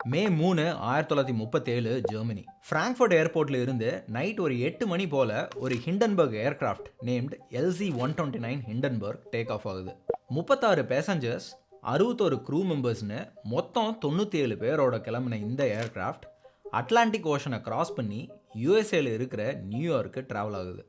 மே 3, 1937 Germany. Frankfurt ஏர்போர்ட்ல இருந்து night ஒரு 8 மணி போல ஒரு Hindenburg aircraft named LC-129 Hindenburg take off ஆகுது. 36 பேசஞ்சர்ஸ், 61 க்ரூ மெம்பர்ஸ்னு மொத்தம் 97 பேரோட கிளம்பின இந்த ஏர்கிராஃப்ட் அட்லாண்டிக் ஓஷனை கிராஸ் பண்ணி யூஎஸ்ஏல இருக்கிற நியூயார்க்கு ட்ராவல் ஆகுது.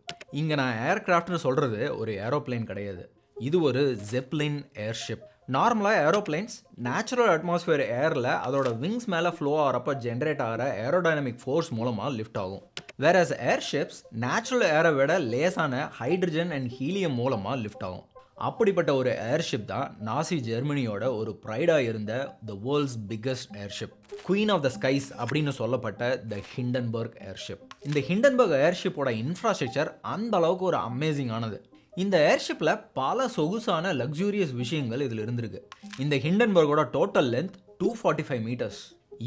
இங்கே நான் ஏர்கிராஃப்ட்னு சொல்கிறது ஒரு ஏரோப்ளேன் கிடையாது, இது ஒரு Zeppelin ஏர்ஷிப். நார்மலாக ஏரோப்ளைன்ஸ் நேச்சுரல் அட்மாஸ்பியர் ஏரில் அதோட விங்ஸ் மேலே ஃப்ளோ ஆகிறப்ப ஜென்ரேட் ஆகிற ஏரோடைனமிக் ஃபோர்ஸ் மூலமாக லிஃப்ட் ஆகும். வேறஸ் ஏர்ஷிப்ஸ் நேச்சுரல் ஏரை விட லேசான ஹைட்ரஜன் அண்ட் ஹீலியம் மூலமாக லிஃப்ட் ஆகும். அப்படிப்பட்ட ஒரு ஏர்ஷிப் தான் நாசி ஜெர்மனியோட ஒரு ப்ரைடாக இருந்த the world's biggest airship, queen of the skies அப்படின்னு சொல்லப்பட்ட த ஹிண்டன்பர்க் ஏர்ஷிப். இந்த ஹிண்டன்பர்க் ஏர்ஷிப்போட இன்ஃப்ராஸ்ட்ரக்சர் அந்த அளவுக்கு ஒரு அமேசிங் ஆனது. இந்த ஏர்ஷிப்பில் பல சொகுசான லக்ஸூரியஸ் விஷயங்கள் இதில் இருந்திருக்கு. இந்த ஹிண்டன்பர்கோட டோட்டல் லென்த் 245 மீட்டர்ஸ்.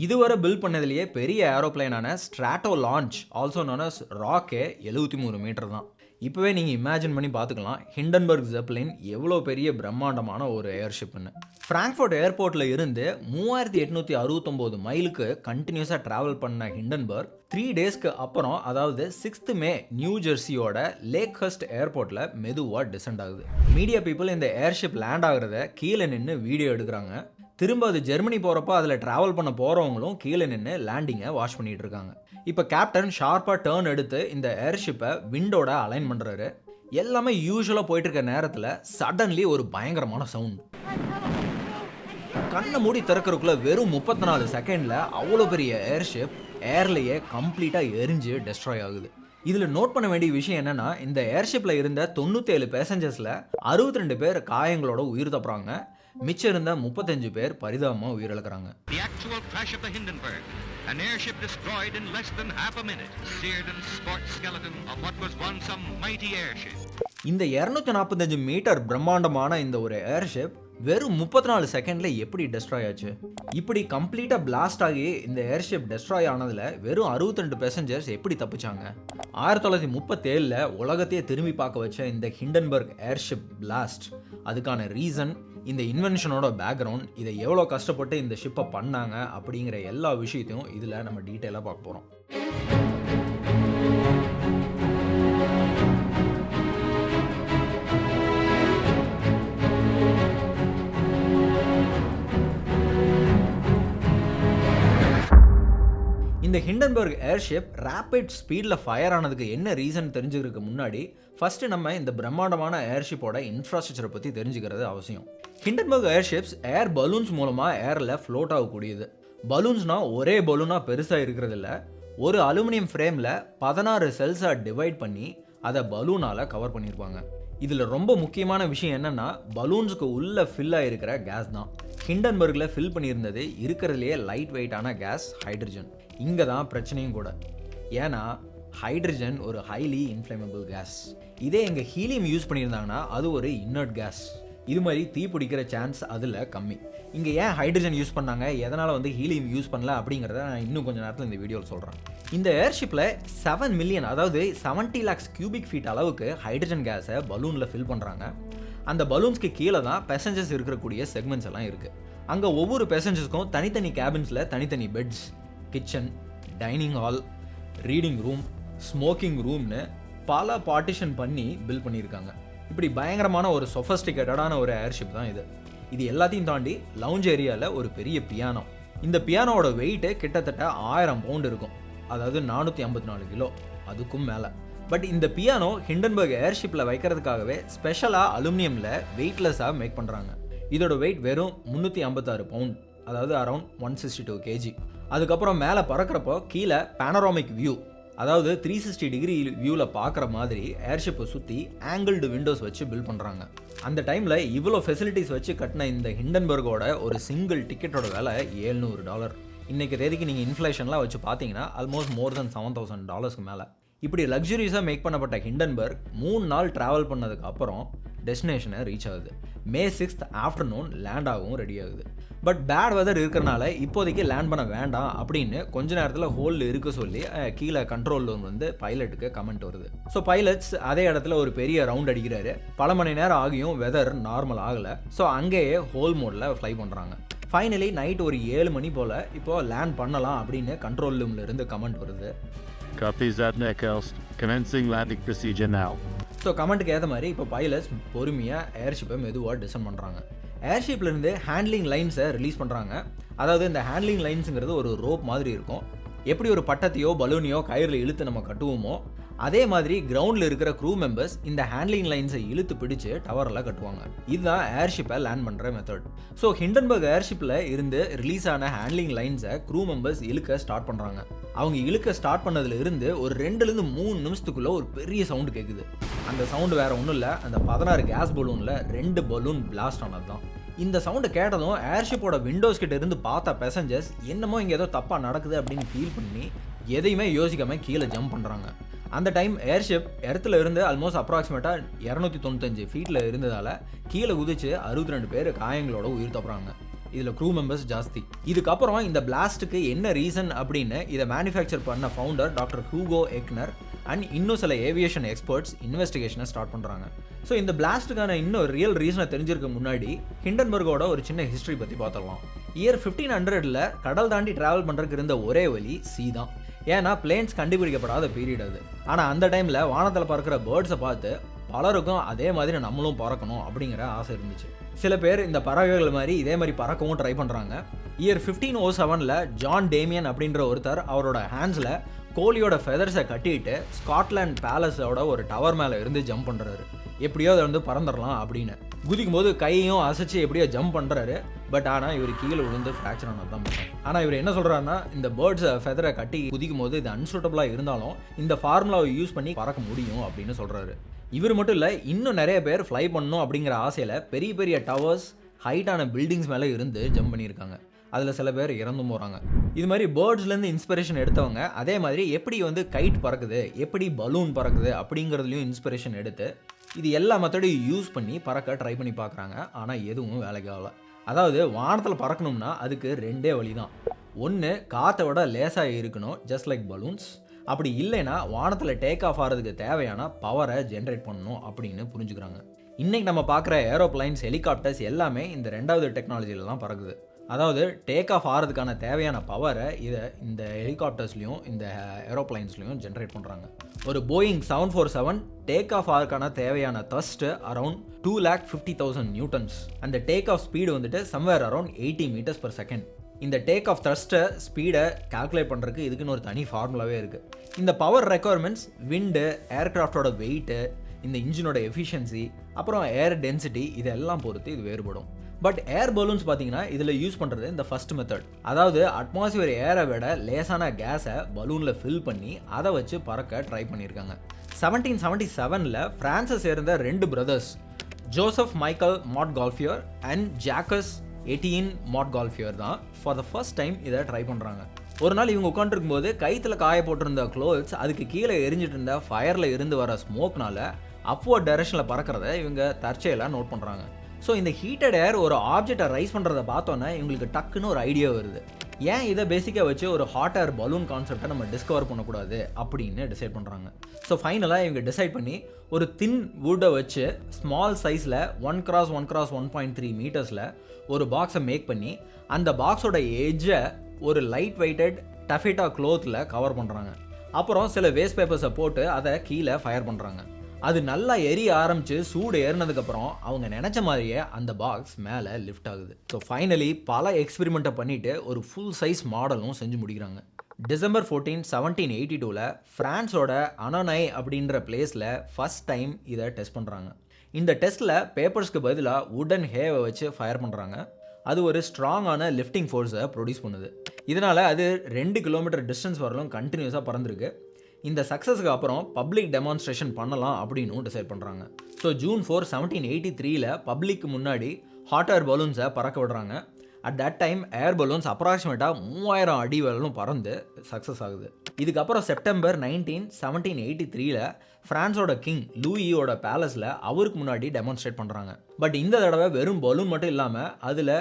இதுவரை பில்ட் பண்ணதுலேயே பெரிய ஏரோப்ளைனான Stratolaunch also known as Roc 73 metre தான். இப்போவே நீங்கள் இமேஜின் பண்ணி பார்த்துக்கலாம் ஹிண்டன்பர்க் Zeppelin எவ்வளோ பெரிய பிரம்மாண்டமான ஒரு ஏர்ஷிப்னு. ஃப்ராங்க்ஃபர்ட் ஏர்போர்ட்டில் இருந்து 3869 மைலுக்கு கண்டினியூஸாக ட்ராவல் பண்ண ஹிண்டன்பர்க் 3 டேஸ்க்கு அப்புறம், அதாவது 6th மே, நியூ ஜெர்சியோட லேக்ஹர்ஸ்ட் ஏர்போர்ட்டில் மெதுவாக டிசெண்ட் ஆகுது. மீடியா பீப்புள் இந்த ஏர்ஷிப் லேண்ட் ஆகிறத கீழே நின்று வீடியோ எடுக்கிறாங்க. திரும்ப அது ஜெர்மனி போகிறப்ப அதில் ட்ராவல் பண்ண போகிறவங்களும் கீழே நின்று லேண்டிங்கை வாட்ச் பண்ணிகிட்டு இருக்காங்க. இப்போ கேப்டன் ஷார்ப்பாக டேர்ன் எடுத்து இந்த ஏர்ஷிப்பை விண்டோட அலைன் பண்ணுறாரு. எல்லாமே யூஸ்வலாக போயிட்டு இருக்க நேரத்தில் சடன்லி ஒரு பயங்கரமான சவுண்ட். கண்ணை மூடி திறக்கிறதுக்குள்ள வெறும் 34 செகண்டில் அவ்வளோ பெரிய ஏர்ஷிப் ஏர்லேயே கம்ப்ளீட்டாக எரிஞ்சு டெஸ்ட்ராய் ஆகுது. இதில் நோட் பண்ண வேண்டிய விஷயம் என்னென்னா, இந்த ஏர்ஷிப்பில் இருந்த 97 பேசஞ்சர்ஸில் 62 பேர் காயங்களோட உயிர் தப்புறாங்க. மிச்சம் இருந்த 35 பேர் பரிதாபமாக உயிரிழக்கிறாங்க. The actual crash of the Hindenburg, an airship destroyed in less than half a minute, seared and scorched skeleton of what was once a mighty airship. இந்த 245 மீட்டர் பிரம்மாண்டமான இந்த ஒரு ஏர்ஷிப் வெறும் 34 செகண்ட்ல எப்படி டெஸ்ட்ராய் ஆச்சு? இப்படி கம்ப்ளீட்டா பிளாஸ்ட் ஆகி இந்த ஏர்ஷிப் டெஸ்ட்ராய் ஆனதுல வெறும் 62 பேசஞ்சர்ஸ் எப்படி தப்பிச்சாங்க? 1937ல உலகத்தையே திரும்பி பார்க்க வச்ச இந்த ஹிண்டன்பர்க் ஏர்ஷிப் பிளாஸ்ட், அதுக்கான ரீசன், இந்த இன்வென்ஷனோட பேக்ரவுண்ட், இதை எவ்வளோ கஷ்டப்பட்டு இந்த ஷிப்பை பண்ணாங்க அப்படிங்கிற எல்லா விஷயத்தையும் இதில் நம்ம டீட்டெயிலாக பார்க்க போகிறோம். இந்த ஹிண்டன்பர்க் ஏர்ஷிப் ரேபிட் ஸ்பீடில் ஃபயர் ஆனதுக்கு என்ன ரீசன் தெரிஞ்சுக்கிறதுக்கு முன்னாடி ஃபர்ஸ்ட் நம்ம இந்த பிரம்மாண்டமான ஏர்ஷிப்போட இன்ஃப்ராஸ்ட்ரக்சரை பற்றி தெரிஞ்சுக்கிறது அவசியம். ஹிண்டன்பர்க் ஏர்ஷிப்ஸ் ஏர் பலூன்ஸ் மூலமாக ஏரில் ஃப்ளோட் ஆகக்கூடியது. பலூன்ஸ்னால் ஒரே பலூனாக பெருசாக இருக்கிறதில்ல, ஒரு அலுமினியம் ஃப்ரேமில் 16 செல்ஸாக டிவைட் பண்ணி அதை பலூனால் கவர் பண்ணியிருப்பாங்க. இதில் ரொம்ப முக்கியமான விஷயம் என்னென்னா, பலூன்ஸுக்கு உள்ளே ஃபில் ஆகிருக்கிற கேஸ் தான். ஹிண்டன்பர்கில் ஃபில் பண்ணியிருந்தது இருக்கிறதுலையே லைட் வெயிட்டான கேஸ் ஹைட்ரஜன். இங்கே தான் பிரச்சனையும் கூட. ஏன்னா ஹைட்ரஜன் ஒரு ஹைலி இன்ஃப்ளமபிள் கேஸ். இதே எங்கள் ஹீலியம் யூஸ் பண்ணியிருந்தாங்கன்னா அது ஒரு இன்னர்ட் கேஸ். இது மாதிரி தீ பிடிக்கிற சான்ஸ் அதில் கம்மி. இங்கே ஏன் ஹைட்ரஜன் யூஸ் பண்ணாங்க, எதனால் ஹீலியம் யூஸ் பண்ணல அப்படிங்கிறத நான் இன்னும் கொஞ்சம் நேரத்தில் இந்த வீடியோவில் சொல்கிறேன். இந்த ஏர்ஷிப்பில் 7 மில்லியன், அதாவது 70 lakhs கியூபிக் ஃபீட் அளவுக்கு ஹைட்ரஜன் கேஸை பலூனில் ஃபில் பண்ணுறாங்க. அந்த பலூன்ஸ்க்கு கீழே தான் பேசஞ்சர்ஸ் இருக்கக்கூடிய செக்மெண்ட்ஸ் எல்லாம் இருக்குது. அங்கே ஒவ்வொரு பேசஞ்சர்ஸ்க்கும் தனித்தனி கேபின்ஸில் தனித்தனி beds, kitchen, dining hall, reading room, smoking ரூம்னு பல பார்ட்டிஷன் பண்ணி பில்ட் பண்ணியிருக்காங்க. இப்படி பயங்கரமான ஒரு சொஃபஸ்டிகேட்டடான ஒரு ஏர்ஷிப் தான் இது. இது எல்லாத்தையும் தாண்டி லவுஞ்ச் ஏரியாவில் ஒரு பெரிய பியானோ. இந்த பியானோட வெயிட்டு கிட்டத்தட்ட 1000 பவுண்ட் இருக்கும், அதாவது 454 கிலோ, அதுக்கும் மேலே. பட் இந்த பியானோ ஹிண்டன்பர்க் ஏர்ஷிப்பில் வைக்கிறதுக்காகவே ஸ்பெஷலாக அலுமினியமில் வெயிட்லெஸ்ஸாக மேக் பண்ணுறாங்க. இதோட வெயிட் வெறும் 356 பவுண்ட், அதாவது அரௌண்ட் 162 kg. அதுக்கப்புறம் மேலே பறக்கிறப்போ கீழே பேனராமிக் வியூ, அதாவது 360 டிகிரி வியூவில் பார்க்குற மாதிரி ஏர்ஷிப்பை சுற்றி ஆங்கிள்டு விண்டோஸ் வச்சு பில்ட் பண்ணுறாங்க. அந்த டைமில் இவ்வளோ ஃபெசிலிட்டிஸ் வச்சு கட்டின இந்த ஹிண்டன்பர்கோட ஒரு சிங்கிள் டிக்கெட்டோட விலை $700. இன்றைக்கி தேதிக்கு நீங்கள் இன்ஃப்ளேஷன்லாம் வச்சு பார்த்தீங்கன்னா ஆல்மோஸ்ட் மோர் தென் $7,000 மேலே. இப்படி லக்ஸுரியஸாக மேக் பண்ணப்பட்ட ஹிண்டன்பர்க் 3 நாள் ட்ராவல் பண்ணதுக்கு அப்புறம் டெஸ்டினேஷனை ரீச் ஆகுது. மே 6th ஆஃப்டர்நூன் லேண்ட் ஆகவும் ரெடி ஆகுது. பட் பேட் வெதர் இருக்கிறனால இப்போதைக்கு லேண்ட் பண்ண வேண்டாம் அப்படின்னு கொஞ்ச நேரத்தில் ஹோல்டு இருக்க சொல்லி கீழே கண்ட்ரோல் பைலட்டுக்கு கமெண்ட் வருது. ஸோ பைலட்ஸ் அதே இடத்துல ஒரு பெரிய ரவுண்ட் அடிக்கிறாரு. பல மணி நேரம் ஆகியும் வெதர் நார்மல் ஆகலை. ஸோ அங்கேயே ஹோல் மோடில் ஃப்ளை பண்ணுறாங்க. ஃபைனலி நைட் ஒரு 7 மணி போல் இப்போது லேண்ட் பண்ணலாம் அப்படின்னு கண்ட்ரோல் ரூமில் இருந்து கமெண்ட் வருது. Copies that Neckels. Commencing landing procedure now. So கமெண்ட்டுக்கு ஏற்ற மாதிரி இப்போ பைலட்ஸ் பொறுமையாக ஏர்ஷிப்பை மெதுவாக டிசைன் பண்ணுறாங்க. ஏர்ஷிப்லேருந்து ஹேண்ட்லிங் லைன்ஸை ரிலீஸ் பண்ணுறாங்க. அதாவது இந்த ஹேண்ட்லிங் லைன்ஸுங்கிறது ஒரு ரோப் மாதிரி இருக்கும். எப்படி ஒரு பட்டத்தையோ பலூனையோ கயிறில் இழுத்து நம்ம கட்டுவோமோ அதே மாதிரி கிரவுண்டில் இருக்கிற க்ரூ மெம்பர்ஸ் இந்த ஹேண்ட்லிங் லைன்ஸை இழுத்து பிடிச்சு டவரில் கட்டுவாங்க. இதுதான் ஏர்ஷிப்பை லேண்ட் பண்ணுற மெத்தட். ஸோ ஹிண்டன்பர்க் ஏர்ஷிப்பில் இருந்து ரிலீஸ் ஆன ஹேண்ட்லிங் லைன்ஸை க்ரூ மெம்பர்ஸ் இழுக்க ஸ்டார்ட் பண்ணுறாங்க. அவங்க இழுக்க ஸ்டார்ட் பண்ணதுல இருந்து ஒரு 2-3 நிமிஷத்துக்குள்ளே ஒரு பெரிய சவுண்டு கேட்குது. அந்த சவுண்டு வேறு ஒன்றும் இல்லை, அந்த 16 கேஸ் பலூனில் 2 பலூன் பிளாஸ்ட் ஆனது தான். இந்த சவுண்டை கேட்டதும் ஏர்ஷிப்போட விண்டோஸ் கிட்ட இருந்து பார்த்த பேசஞ்சர்ஸ் என்னமோ இங்கே ஏதோ தப்பாக நடக்குது அப்படின்னு ஃபீல் பண்ணி எதையுமே யோசிக்காமல் கீழே ஜம்ப் பண்ணுறாங்க. அந்த டைம் ஏர்ஷிப் இடத்துல இருந்து ஆல்மோஸ்ட் அப்ராக்சிமேட்டாக 295 ஃபீட்டில் இருந்ததால் கீழே குதிச்சு 62 பேர் காயங்களோட உயிர் தப்புறாங்க. இதில் க்ரூ மெம்பர்ஸ் ஜாஸ்தி. இதுக்கப்புறம் இந்த பிளாஸ்ட்டுக்கு என்ன ரீசன் அப்படின்னு இதை மேனுஃபேக்சர் பண்ண ஃபவுண்டர் டாக்டர் ஹூகோ எக்னர் அண்ட் இன்னும் சில ஏவியேஷன் எக்ஸ்பர்ட்ஸ் இன்வெஸ்டிகேஷனை ஸ்டார்ட் பண்ணுறாங்க. ஸோ இந்த பிளாஸ்ட்டுக்கான இன்னும் ரியல் ரீசனை தெரிஞ்சிருக்க முன்னாடி ஹிண்டன்பர்கோட ஒரு சின்ன ஹிஸ்ட்ரி பற்றி பார்த்துடலாம். இயர் 1500 கடல் தாண்டி ட்ராவல் பண்ணுறதுக்கு இருந்த ஒரே வழி சீ தான். ஏன்னா பிளேன்ஸ் கண்டுபிடிக்கப்படாத பீரியட் அது. ஆனால் அந்த டைமில் வானத்தில் பறக்கிற பேர்ட்ஸை பார்த்து பலருக்கும் அதே மாதிரி நம்மளும் பறக்கணும் அப்படிங்கிற ஆசை இருந்துச்சு. சில பேர் இந்த பறவைகள் மாதிரி இதே மாதிரி பறக்கவும் ட்ரை பண்ணுறாங்க. இயர் 1507 ஜான் டேமியன் அப்படின்ற ஒருத்தர் அவரோட ஹேண்ட்ஸில் கோழியோட ஃபெதர்ஸை கட்டிட்டு ஸ்காட்லாண்ட் பேலஸோட ஒரு டவர் மேலே இருந்து ஜம்ப் பண்ணுறாரு. எப்படியோ அதை வந்து பறந்துடலாம் அப்படின்னு குதிக்கும் போது கையையும் அசைச்சு எப்படியோ ஜம்ப் பண்ணுறாரு. பட் ஆனால் இவர் கீழே விழுந்து ஃப்ராக்சர் ஆனது தான் பண்ணுறாரு. ஆனால் இவர் என்ன சொல்கிறாருன்னா, இந்த பேர்ட்ஸை ஃபெதரை கட்டி குதிக்கும் போது இது அன்சூட்டபுளாக இருந்தாலும் இந்த ஃபார்முலாவை யூஸ் பண்ணி பறக்க முடியும் அப்படின்னு சொல்கிறாரு. இவர் மட்டும் இல்லை, இன்னும் நிறைய பேர் ஃப்ளை பண்ணணும் அப்படிங்கிற ஆசையில் பெரிய பெரிய டவர்ஸ் ஹைட்டான பில்டிங்ஸ் மேலே இருந்து ஜம்ப் பண்ணியிருக்காங்க. அதில் சில பேர் இறந்தும் போகிறாங்க. இது மாதிரி பேர்ட்ஸ்லேருந்து இன்ஸ்பிரேஷன் எடுத்தவங்க அதே மாதிரி எப்படி வந்து கைட் பறக்குது, எப்படி பலூன் பறக்குது அப்படிங்கிறதுலையும் இன்ஸ்பிரேஷன் எடுத்து இது எல்லா மெத்தடையும் யூஸ் பண்ணி பறக்க ட்ரை பண்ணி பார்க்குறாங்க. ஆனால் எதுவும் வேலைக்கு ஆகலை. அதாவது வானத்தில் பறக்கணும்னா அதுக்கு 2 வழி தான். ஒன்று காற்றை விட லேசாக இருக்கணும், ஜஸ்ட் லைக் பலூன்ஸ். அப்படி இல்லைன்னா வானத்தில் டேக் ஆஃப் ஆகிறதுக்கு தேவையான பவரை ஜென்ரேட் பண்ணணும் அப்படின்னு புரிஞ்சுக்கிறாங்க. இன்றைக்கி நம்ம பார்க்குற ஏரோப்ளைன்ஸ், ஹெலிகாப்டர்ஸ் எல்லாமே இந்த 2வது டெக்னாலஜியில் தான் பறக்குது. அதாவது டேக் ஆஃப் ஆகிறதுக்கான தேவையான பவரை இதை இந்த ஹெலிகாப்டர்ஸ்லையும் இந்த ஏரோப்ளைன்ஸ்லையும் ஜென்ரேட் பண்ணுறாங்க. ஒரு போயிங் 747 டேக் ஆஃப் ஆகிறதுக்கான தேவையான த்ரஸ்ட் அரௌண்ட் 250,000 நியூட்டன்ஸ். அந்த டேக் ஆஃப் ஸ்பீடு வந்துட்டு somewhere around 80 meters per second. இந்த டேக் ஆஃப் த்ரஸ்ட்டை ஸ்பீடை கால்குலேட் பண்ணுறதுக்கு இதுக்குன்னு ஒரு தனி ஃபார்முலாவே இருக்குது. இந்த பவர் ரெக்குவயர்மெண்ட்ஸ் விண்டு, ஏர்க்ராஃப்டோட வெயிட்டு, இந்த இன்ஜினோட எஃபிஷியன்சி, அப்புறம் ஏர் டென்சிட்டி இதெல்லாம் பொறுத்து இது வேறுபடும். பட் ஏர் பலூன்ஸ் பார்த்தீங்கன்னா இதில் யூஸ் பண்ணுறது இந்த ஃபர்ஸ்ட் மெத்தட். அதாவது அட்மாஸ்பியர் ஏரை விட லேசான கேஸை பலூனில் ஃபில் பண்ணி அதை வச்சு பறக்க ட்ரை பண்ணியிருக்காங்க. 1777 ஃப்ரான்ஸை சேர்ந்த 2 brothers Joseph Michael Montgolfier and Jacques Etienne Montgolfier தான் ஃபார் த ஃபர்ஸ்ட் டைம் இதை ட்ரை பண்ணுறாங்க. ஒரு நாள் இவங்க உட்காந்துருக்கும் போது கைத்தில் காய போட்டிருந்த க்ளோத்ஸ் அதுக்கு கீழே எரிஞ்சிட்டு இருந்த ஃபயரில் இருந்து வர ஸ்மோக்னால அப்வர்ட் டைரக்ஷனில் பறக்கிறத இவங்க தற்செயலாக நோட் பண்ணுறாங்க. ஸோ இந்த ஹீட்டட் ஏர் ஒரு ஆப்ஜெக்டை ரைஸ் பண்ணுறத பார்த்தோன்னே இவங்களுக்கு டக்குன்னு ஒரு ஐடியா வருது. ஏன் இதை பேசிக்காக வச்சு ஒரு ஹாட் ஏர் பலூன் கான்செப்டை நம்ம டிஸ்கவர் பண்ணக்கூடாது அப்படின்னு டிசைட் பண்ணுறாங்க. ஸோ ஃபைனலாக இவங்க டிசைட் பண்ணி ஒரு தின் வுட்டை வச்சு ஸ்மால் சைஸில் 1x1x1.3 மீட்டர்ஸில் ஒரு பாக்ஸை மேக் பண்ணி அந்த பாக்ஸோட எட்ஜை ஒரு லைட் வெயிட்டட் டஃபேட்டா க்ளோத்தில் கவர் பண்ணுறாங்க. அப்புறம் சில வேஸ்ட் பேப்பர்ஸை போட்டு அதை கீழே ஃபயர் பண்ணுறாங்க. அது நல்லா எரிய ஆரம்பித்து சூடு ஏறினதுக்கப்புறம் அவங்க நினச்ச மாதிரியே அந்த பாக்ஸ் மேலே லிஃப்ட் ஆகுது. ஸோ ஃபைனலி பல எக்ஸ்பெரிமெண்ட்டை பண்ணிவிட்டு ஒரு ஃபுல் சைஸ் மாடலும் செஞ்சு முடிக்கிறாங்க. டிசம்பர் 14, 1782 ஃப்ரான்ஸோட அனோனை அப்படின்ற பிளேஸில் ஃபஸ்ட் டைம் இதை டெஸ்ட் பண்ணுறாங்க. இந்த டெஸ்ட்டில் பேப்பர்ஸ்க்கு பதிலாக வுடன் ஹேவை வச்சு ஃபயர் பண்ணுறாங்க. அது ஒரு ஸ்ட்ராங்கான லிஃப்டிங் ஃபோர்ஸை ப்ரொடியூஸ் பண்ணுது. இதனால் அது 2 கிலோமீட்டர் டிஸ்டன்ஸ் வரலும் கண்டினியூஸாக பறந்துருக்கு. இந்த சக்ஸஸுக்கு அப்புறம் பப்ளிக் டெமான்ஸ்ட்ரேஷன் பண்ணலாம் அப்படின்னு டிசைட் பண்ணுறாங்க. ஸோ ஜூன் 4, 1783 பப்ளிக்கு முன்னாடி ஹாட் ஏர் பலூன்ஸை பறக்க விடுறாங்க. At that time air balloons அப்ராக்சிமேட்டாக 3000 அடி வரலும் பறந்து சக்ஸஸ் ஆகுது. இதுக்கப்புறம் செப்டம்பர் 19, 1783 ஃப்ரான்ஸோட கிங் லூயியோட பேலஸில் அவருக்கு முன்னாடி டெமான்ஸ்ட்ரேட் பண்ணுறாங்க. பட் இந்த தடவை வெறும் பலூன் மட்டும் இல்லாமல் அதில்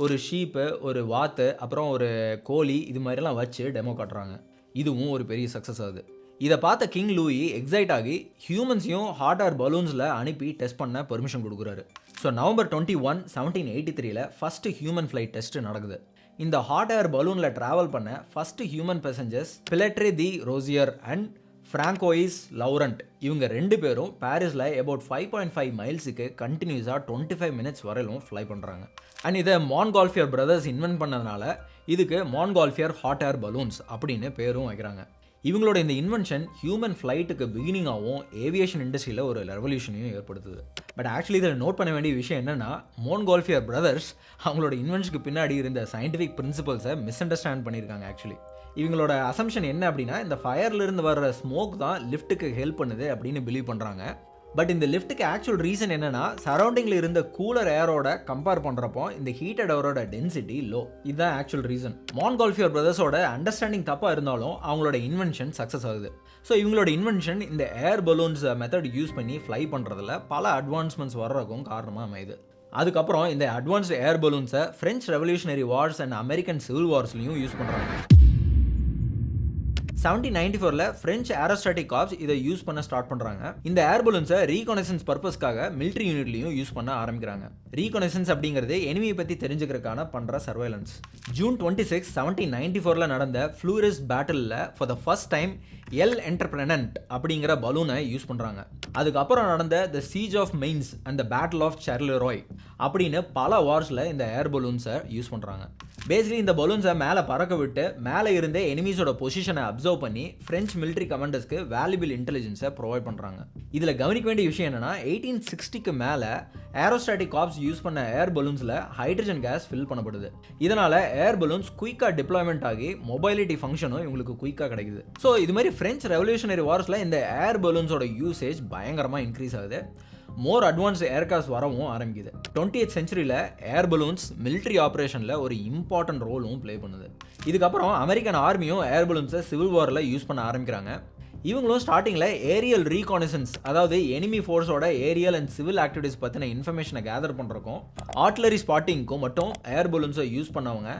ஒரு ஷீப்பு, ஒரு வாத்து, அப்புறம் ஒரு கோழி இது மாதிரிலாம் வச்சு டெமோ காட்டுறாங்க. இதுவும் ஒரு பெரிய சக்ஸஸ் ஆகுது. இதை பார்த்த கிங் லூயி எக்ஸைட் ஆகி ஹியூமன்ஸையும் ஹாட் ஏர் பலூன்ஸில் அனுப்பி டெஸ்ட் பண்ண பெர்மிஷன் கொடுக்குறாரு. So November 21, 1783 first human flight test நடக்குது. இந்த ஹாட் ஏர் பலூனில் ட்ராவல் பண்ண first human passengers Pilatre de Rozier and Francois Laurent. இவங்க 2 பேரும் பாரிஸில் about 5.5 மைல்ஸுக்கு கண்டினியூஸாக 25 மினிட்ஸ் வரையிலும் ஃப்ளை பண்ணுறாங்க. அண்ட் இதை மான்கால்ஃபியர் பிரதர்ஸ் இன்வென்ட் பண்ணதுனால இதுக்கு மான்கால்ஃபியர் ஹாட் ஏர் பலூன்ஸ் அப்படின்னு பேரும் வைக்கிறாங்க. இவங்களோட இந்த இன்வென்ஷன் ஹியூமன் ஃப்ளைட்டுக்கு பிகினிங்காகவும் ஏவியேஷன் இண்டஸ்ட்ரியில் ஒரு ரெவல்யூஷனையும் ஏற்படுத்துது. பட் ஆக்சுவலி இதில் நோட் பண்ண வேண்டிய விஷயம் என்னென்னா, மான்கால்ஃபியர் பிரதர்ஸ் அவங்களோட இன்வென்ஷனுக்கு பின்னாடி இருந்த சயின்டிஃபிக் பிரின்சிபல்ஸை மிஸ் அண்டர்ஸ்டாண்ட் பண்ணியிருக்காங்க. ஆக்சுவலி இவங்களோட அசம்ஷன் என்ன அப்படின்னா, இந்த ஃபயர்லேருந்து வர்ற ஸ்மோக் தான் லிஃப்ட்டுக்கு ஹெல்ப் பண்ணுது அப்படின்னு பிலீவ் பண்ணுறாங்க. பட் இந்த லிஃப்ட்டுக்கு ஆக்சுவல் ரீசன் என்னன்னா, சரௌண்டிங்கில் இருந்த கூலர் ஏரோட கம்பேர் பண்ணுறப்போ இந்த ஹீட்டட் ஏரோட டென்சிட்டி லோ. இதுதான் ஆக்சுவல் ரீசன். மான்கால்ஃபியர் பிரதர்ஸோட அண்டர்ஸ்டாண்டிங் தப்பாக இருந்தாலும் அவங்களோட இன்வென்ஷன் சக்ஸஸ் ஆகுது. ஸோ இவங்களோட இன்வென்ஷன் இந்த ஏர் பலூன்ஸ் மெத்தட் யூஸ் பண்ணி ஃப்ளை பண்ணுறதுல பல அட்வான்ஸ்மெண்ட்ஸ் வர்றதுக்கும் காரணமாக அமையுது. அதுக்கப்புறம் இந்த அட்வான்ஸ்டு ஏர் பலூன்ஸை French revolutionary wars and American civil வார்ஸ்லையும் யூஸ் பண்ணுறாங்க. 1794 ஃப்ரெஞ்ச் ஏரோஸ்டாட்டிக் கார்ப்ஸ் இதை யூஸ் பண்ண ஸ்டார்ட் பண்ணுறாங்க. இந்த ஏர் பலூன்ஸை ரீகானசன்ஸ் பர்பஸ்க்காக மிலிட்ரி யூனிட்லையும் யூஸ் பண்ண ஆரம்பிக்கிறாங்க. ரீகானசன்ஸ் அப்படிங்கிறது எனிமியை பற்றி தெரிஞ்சுக்கிறதுக்கான பண்ணுற சர்வைலன்ஸ். June 26, 1794 நடந்த ஃப்ளூரிஸ் பேட்டிலில் for the first time L'Entreprenant அப்படிங்கிற பலூனை யூஸ் பண்ணுறாங்க. அதுக்கப்புறம் நடந்த the siege of Mainz and the battle of Charleroi அப்படின்னு பல வார்ஸில் இந்த ஏர் பலூன்ஸை யூஸ் பண்ணுறாங்க. பேசிக்கலி இந்த பலூன்ஸை மேலே பறக்க விட்டு மேலே இருந்த எனிமீஸோட பொசிஷனை அப்சர்வ் பண்ணி ஃப்ரெஞ்ச் மிலிட்ரி கமாண்டர்ஸ்க்கு வேல்யூபிள் இன்டெலிஜென்ஸை ப்ரொவைட் பண்ணுறாங்க. இதில் கவனிக்க வேண்டிய விஷயம் என்னென்னா, 1860க்கு மேலே ஏரோஸ்டாட்டிக் கார்ப்ஸ் யூஸ் பண்ண ஏர் பலூன்ஸில் ஹைட்ரஜன் கேஸ் ஃபில் பண்ணப்படுது. இதனால் ஏர் பலூன்ஸ் குயிக்காக டிப்ளாய்மெண்ட் ஆகி மொபைலிட்டி ஃபங்க்ஷனும் இவங்களுக்கு குயிக்காக கிடைக்குது. ஸோ இது மாதிரி ஃப்ரெஞ்ச் ரெவல்யூஷனரி வார்ஸில் இந்த ஏர் பலூன்ஸோட யூசேஜ் பயங்கரமாக இன்க்ரீஸ் ஆகுது. மோர் அட்வான்ஸ்டு ஏர்கிராஃப்ட்ஸ் வரவும் ஆரம்பிக்குது. 20th சென்ச்சுரியில் ஏர் பலூன்ஸ் மிலிட்ரி ஆப்ரேஷனில் ஒரு இம்பார்ட்டன்ட் ரோலும் ப்ளே பண்ணுது. இதுக்கப்புறம் அமெரிக்கன் ஆர்மியும் ஏர் பலூன்ஸை சிவில் வாரில் யூஸ் பண்ண ஆரம்பிக்கிறாங்க. இவங்களும் ஸ்டார்டிங்கில் ஏரியல் ரீகானசன்ஸ், அதாவது எனிமி ஃபோர்ஸோட ஏரியல் அண்ட் சிவில் ஆக்டிவிட்டிஸ் பற்றின இன்ஃபர்மேஷனை கேதர் பண்ணுறக்கும் ஆர்ட்லரி ஸ்பாட்டிங்க்கும் மட்டும் ஏர் பலூன்ஸை யூஸ் பண்ணவங்க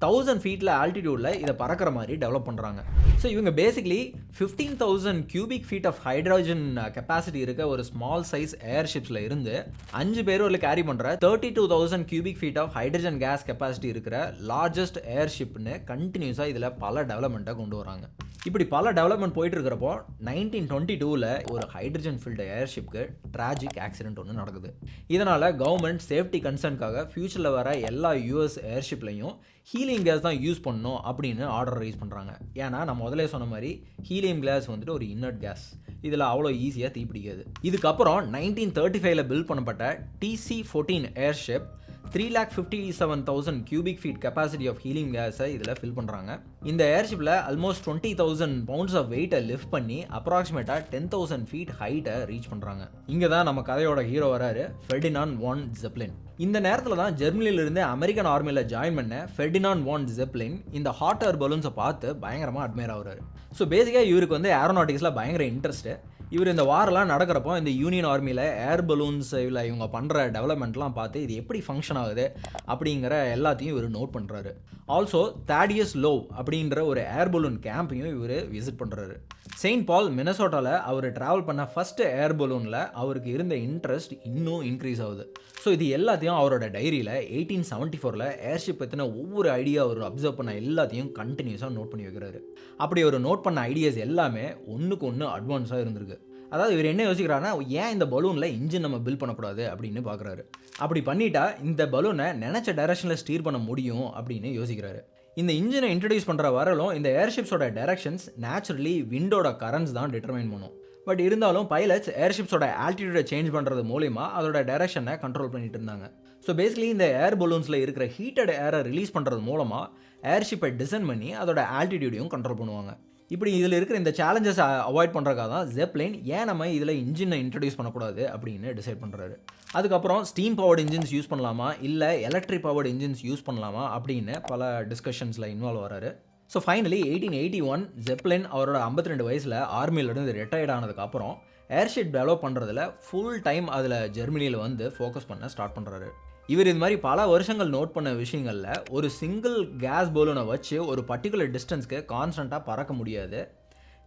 1000 ஃபீட்டில் ஆல்டிடியூடில் இதை பறக்கிற மாதிரி டெவலப் பண்ணுறாங்க. ஸோ இவங்க basically 15,000 cubic feet of hydrogen capacity இருக்க ஒரு ஸ்மால் சைஸ் ஏர்ஷிப்ஸில் இருந்து 5 பேரோட கேரி பண்ணுற 32,000 cubic feet of hydrogen gas capacity இருக்கிற லார்ஜஸ்ட் ஏர்ஷிப்னு கண்டினியூஸாக இதில் பல டெவலப்மெண்ட்டை கொண்டு வராங்க. இப்படி பல டெவலப்மெண்ட் போயிட்டு இருக்கிறப்போ 1922 ஒரு ஹைட்ரஜன் ஃபில்டு ஏர்ஷிப்க்கு ட்ராஜிக் ஆக்சிடென்ட் ஒன்று நடக்குது. இதனால் கவர்மெண்ட் சேஃப்டி கன்சர்னுக்காக ஃபியூச்சரில் வர எல்லா US ஏர்ஷிப்லையும் ஹீலியம் கேஸ் தான் யூஸ் பண்ணணும் அப்படின்னு ஆர்டர் ரைஸ் பண்ணுறாங்க. ஏன்னா நான் முதலே சொன்ன மாதிரி ஹீலியம் கேஸ் வந்துட்டு ஒரு இன்னர்ட் கேஸ், இதில் அவ்வளோ ஈஸியாக தீப்பிடிக்காது. இதுக்கப்புறம் 1935 பில்ட் பண்ணப்பட்ட TC-14 airship 3,57,000 cubic feet capacity of helium கேஸை இதில் ஃபில் பண்ணுறாங்க. இந்த ஏர்ஷிப்பில் ஆல்மோஸ்ட் 20,000 pounds ஆஃப் வெயிட்டை லிஃப்ட் பண்ணி அப்ராக்சிமேட்டாக 10,000 feet ஹைட்டை ரீச் பண்ணுறாங்க. இங்கே தான் நம்ம கதையோட ஹீரோ வராரு, ஃபெர்டினாண்ட் வான் ஜெப்லின். இந்த நேரத்தில் தான் ஜெர்மனியிலிருந்து அமெரிக்கன் ஆர்மியில் ஜாயின் பண்ண ஃபெர்டினாண்ட் வான் ஜெப்லின் இந்த ஹாட் ஏர் பலூன்ஸை பார்த்து பயங்கரமாக அட்மையர் ஆகுறாரு. ஸோ பேசிக்காக இவருக்கு வந்து ஏரோநாட்டிக்ஸில் பயங்கர இன்ட்ரெஸ்ட்டு. இவர் இந்த வாரெல்லாம் நடக்கிறப்போ இந்த யூனியன் ஆர்மியில் ஏர் பலூன்ஸ் இல்லை இவங்க பண்ணுற டெவலப்மெண்ட்லாம் பார்த்து இது எப்படி ஃபங்க்ஷன் ஆகுது அப்படிங்கிற எல்லாத்தையும் இவர் நோட் பண்ணுறாரு. ஆல்சோ தாடியஸ் லோவ் அப்படின்ற ஒரு ஏர் பலூன் கேம்பையும் இவர் விசிட் பண்ணுறாரு. செயின்ட் பால் மினசோட்டாவில் அவர் ட்ராவல் பண்ண ஃபஸ்ட்டு ஏர் பலூனில் அவருக்கு இருந்த இன்ட்ரெஸ்ட் இன்னும் இன்க்ரீஸ் ஆகுது. ஸோ இது எல்லாத்தையும் அவரோட டைரியில் 1874 ஏர்ஷிப் பற்றின ஒவ்வொரு ஐடியா அவர் அப்சர்வ் பண்ண எல்லாத்தையும் கண்டினியூஸாக நோட் பண்ணி வைக்கிறாரு. அப்படி அவர் நோட் பண்ண ஐடியாஸ் எல்லாமே ஒன்றுக்கு ஒன்று அட்வான்ஸாக இருந்திருக்கு. அதாவது இவர் என்ன யோசிக்கிறாருன்னா, ஏன் இந்த பலூனில் இன்ஜின் நம்ம பில்ட் பண்ணக்கூடாது அப்படின்னு பார்க்குறாரு. அப்படி பண்ணிட்டா இந்த பலூனை நினச்ச டைரக்ஷனில் ஸ்டீர் பண்ண முடியும் அப்படின்னு யோசிக்கிறாரு. இந்த இன்ஜினை இன்ட்ரடியூஸ் பண்ணுற வரலும் இந்த ஏர்ஷிப்ஸோட டைரக்ஷன்ஸ் நேச்சுரலி விண்டோட கரண்ட்ஸ் தான் டிட்டர்மைன் பண்ணும். பட் இருந்தாலும் பைலட்ஸ் ஏர்ஷிப்ஸோட ஆல்டிடியூடை சேஞ்ச் பண்ணுறது மூலிமா அதோட டைரக்ஷனை கண்ட்ரோல் பண்ணிட்டு இருந்தாங்க. ஸோ பேசிக்கலி இந்த ஏர் பலூன்ஸில் இருக்கிற ஹீட்டட் ஏரை ரிலீஸ் பண்ணுறது மூலமாக ஏர்ஷிப்பை டிசைன் பண்ணி அதோட ஆல்டிடியூடையும் கண்ட்ரோல் பண்ணுவாங்க. இப்படி இதில் இருக்கிற இந்த சேலஞ்சஸை அவாய்ட் பண்ணுறக்காக தான் ஜெப்லின் ஏன் நம்ம இதில் இன்ஜினை இன்ட்ரடியூஸ் பண்ணக்கூடாது அப்படின்னு டிசைட் பண்ணுறாரு. அதுக்கப்புறம் ஸ்டீம் பவர்டு இன்ஜின்ஸ் யூஸ் பண்ணலாமா இல்லை எலக்ட்ரிக் பவர்டு இன்ஜின்ஸ் யூஸ் பண்ணலாமா அப்படின்னு பல டிஸ்கஷன்ஸில் இன்வால்வ் வராரு. ஸோ ஃபைனலி 1881 ஜெப்லின் அவரோட 52 வயசில் ஆர்மியிலேருந்து ரிட்டையர்ட் ஆனதுக்கப்புறம் ஏர்ஷிப் டெவலப் பண்ணுறதுல ஃபுல் டைம் அதில் ஜெர்மனியில் வந்து ஃபோக்கஸ் பண்ண ஸ்டார்ட் பண்ணுறாரு. இவர் இது மாதிரி பல வருஷங்கள் நோட் பண்ண விஷயங்களில் ஒரு சிங்கிள் கேஸ் பலூனை வச்சு ஒரு பர்டிகுலர் டிஸ்டன்ஸ்க்கு கான்ஸ்டண்ட்டாக பறக்க முடியாது.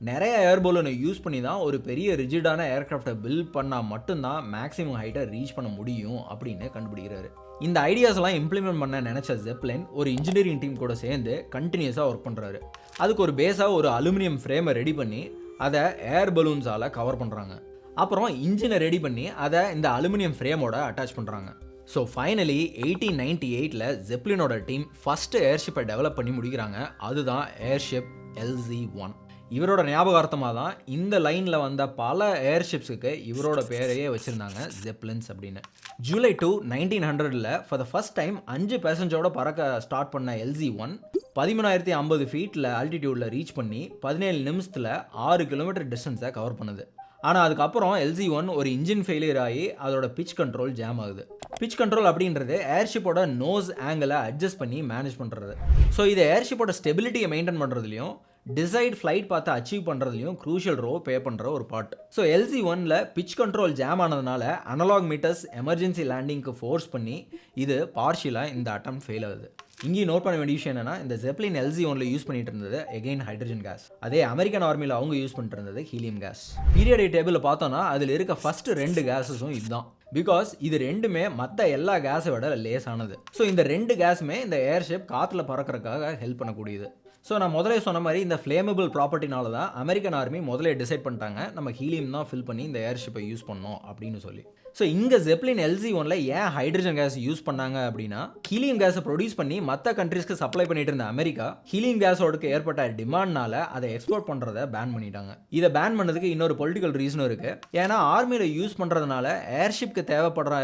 நிறைய ஏர் பலூனை யூஸ் பண்ணி தான் ஒரு பெரிய ரிஜிடான ஏர்கிராஃப்டை பில்ட் பண்ணால் மட்டும்தான் மேக்ஸிமம் ஹைட்டை ரீச் பண்ண முடியும் அப்படின்னு கண்டுபிடிக்கிறாரு. இந்த ஐடியாஸ்லாம் இம்ப்ளிமெண்ட் பண்ண நினச்ச ஜெப்லின் ஒரு இன்ஜினியரிங் டீம் கூட சேர்ந்து கண்டினியூஸாக ஒர்க் பண்ணுறாரு. அதுக்கு ஒரு பேஸாக ஒரு அலுமினியம் ஃப்ரேமை ரெடி பண்ணி அதை ஏர் பலூன்ஸால் கவர் பண்ணுறாங்க. அப்புறம் இன்ஜினை ரெடி பண்ணி அதை இந்த அலுமினியம் ஃப்ரேமோட அட்டாச் பண்ணுறாங்க. ஸோ ஃபைனலி 1898 ஜெப்லினோட டீம் ஃபஸ்ட்டு ஏர்ஷிப்பை டெவலப் பண்ணி முடிக்கிறாங்க. அதுதான் ஏர்ஷிப் LZ-1. இவரோட ஞாபகார்த்தமாக தான் இந்த லைனில் வந்த பல ஏர்ஷிப்ஸுக்கு இவரோட பேரையே வச்சுருந்தாங்க ஜெப்லின்ஸ் அப்படின்னு. July 2, 1900 for the first time 5 பேசஞ்சரோட பறக்க ஸ்டார்ட் பண்ண LZ-1 13,050 ஃபீட்டில் ஆல்டிடியூடில் ரீச் பண்ணி 17 நிமிஷத்தில் 6 கிலோமீட்டர் டிஸ்டன்ஸை கவர் பண்ணுது. ஆனால் அதுக்கப்புறம் LZ-1 ஒரு இன்ஜின் ஃபெயிலியர் ஆகி அதோட பிச் கண்ட்ரோல் ஜாம் ஆகுது. பிச் கண்ட்ரோல் அப்படின்றது ஏர்ஷிப்போட நோஸ் ஆங்கிளை அட்ஜஸ்ட் பண்ணி மேனேஜ் பண்ணுறது. ஸோ இது ஏர்ஷிப்போட ஸ்டெபிலிட்டியை மெயின்டைன் பண்ணுறதுலையும் டிசைட் ஃப்ளைட் பார்த்து அச்சீவ் பண்ணுறதுலையும் க்ரூஷியல் ரோ ப்ளே பண்ணுற ஒரு part. So LZ-1 pitch control jam ஆனதுனால அனலாக் மீட்டர்ஸ் எமர்ஜென்சி லேண்டிங்க்கு ஃபோர்ஸ் பண்ணி இது பார்ஷியலாக இந்த அட்டம் ஃபெயில் ஆகுது. இங்கேயும் நோட் பண்ண வேண்டிய விஷயம் என்னன்னா, இந்த Zeppelin LZ-1 யூஸ் பண்ணிட்டு இருந்தது எகெயின் ஹைட்ரஜன் கேஸ். அதே அமெரிக்கன் ஆர்மியில் அவங்க யூஸ் பண்ணிட்டு இருந்தது ஹீலியம் கேஸ். பீரியாடிக் டேபிளில் பார்த்தோன்னா அதில் இருக்க ஃபர்ஸ்ட் 2 கேஸஸும் இதுதான். பிகாஸ் இது ரெண்டுமே மற்ற எல்லா கேஸை விட லேஸானது. ஸோ இந்த 2 கேஸுமே இந்த ஏர்ஷிப் காற்றுல பறக்கிறதுக்காக ஹெல்ப் பண்ணக்கூடியது. ஸோ நான் முதலே சொன்ன மாதிரி இந்த ஃப்ளேமபிள் ப்ராப்பர்ட்டினால தான் அமெரிக்கன் ஆர்மி முதலே டிசைட் பண்ணிட்டாங்க நம்ம ஹீலியம் தான் ஃபில் பண்ணி இந்த ஏர்ஷிப்பை யூஸ் பண்ணோம் அப்படின்னு சொல்லி. ஸோ இங்கே Zeppelin LZ-1 ஏன் ஹைட்ரஜன் கேஸ் யூஸ் பண்ணாங்க அப்படின்னா, ஹீலியம் கேஸை ப்ரொடியூஸ் பண்ணி மற்ற கண்ட்ரீஸ்க்கு சப்ளை பண்ணிட்டு இருந்த அமெரிக்கா ஹீலியம் கேஸோடுக்கு ஏற்பட்ட டிமாண்ட்னால அதை எக்ஸ்போர்ட் பண்ணுறதை பேன் பண்ணிட்டாங்க. இதை பேன் பண்ணதுக்கு இன்னொரு பொலிட்டிக்கல் ரீசனும் இருக்குது. ஏன்னா ஆர்மியில் யூஸ் பண்ணுறதுனால ஏர்ஷிப்க்கு தேவைப்படுற